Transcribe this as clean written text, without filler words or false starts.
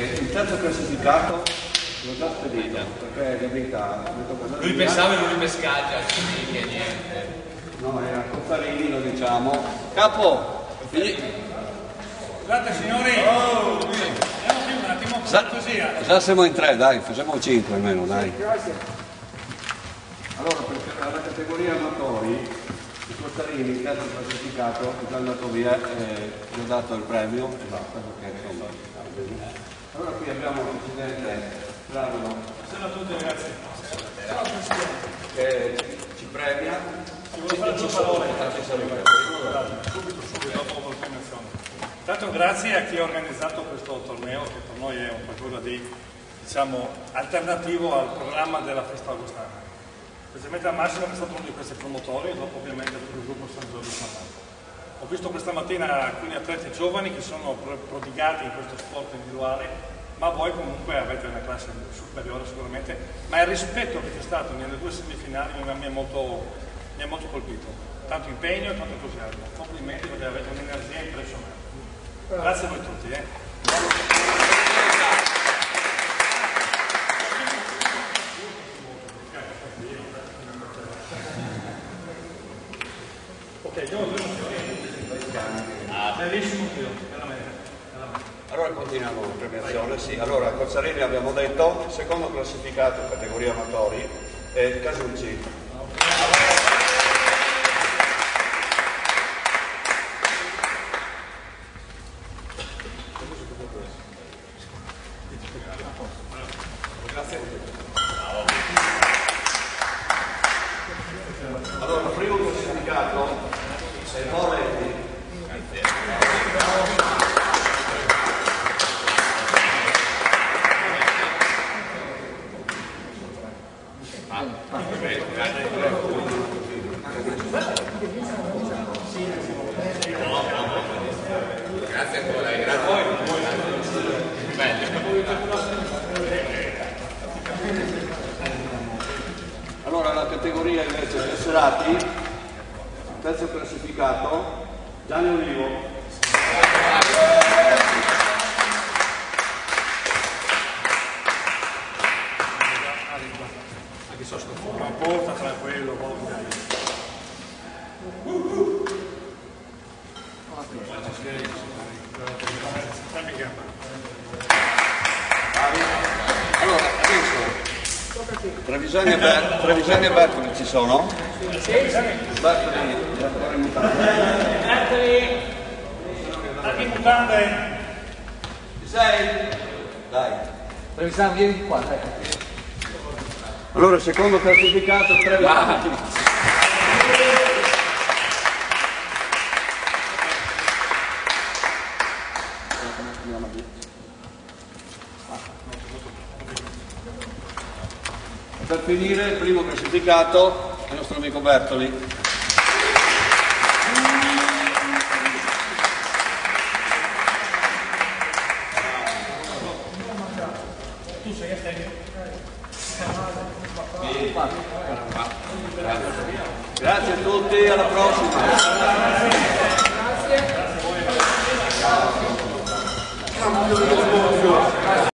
il terzo classificato l'ho già spedito, perché la verità... Lui pensava in un ripescaggio, che niente. No, era Cozzarini, lo diciamo. Capo! Scusate signori, andiamo qui un attimo con cortesia. Già siamo in 3, dai, facciamo 5 almeno, dai. Allora, per la categoria amatori, il Cozzarini, il terzo classificato, è già andato via e gli ho dato il premio e basta, perché insomma... Allora qui abbiamo il presidente Ravano. Buonasera a tutti ragazzi. Che ci premia. Ti volevo fare due parole. Subito, dopo la premiazione. Intanto grazie a chi ha organizzato questo torneo, che per noi è un qualcosa di, diciamo, alternativo al programma della festa augustana. Specialmente a Massimo, che è stato uno di questi promotori, e dopo ovviamente tutto il gruppo San Giorgio San Marco. Ho visto questa mattina alcuni atleti giovani che sono prodigati in questo sport individuale, ma voi comunque avete una classe superiore sicuramente, ma il rispetto che c'è stato nelle due semifinali mi ha molto colpito. Tanto impegno e tanto entusiasmo. Complimenti perché avete un'energia impressionante. Grazie a voi tutti. Ok, bellissimo veramente. Allora continuiamo la premiazione, sì. Allora, Cozzarini abbiamo detto, secondo classificato categoria amatori è Casucci. Allora, il primo classificato è Moretti. Grazie ancora, grazie. Allora la categoria invece tesserati, terzo classificato, Gianni Olivo. Anche so sto fuoco, porta tranquillo, Allora adesso Trevisani e Bertoli ci sono? Sì. Bertoli, giocatore mutante. Anche in mutande. Ci sei? Dai. Trevisani, vieni qua, dai. Allora secondo classificato Trevisani. Per finire il primo classificato è il nostro amico Bertoli. Tu sei a te. Grazie a tutti, alla prossima. Grazie.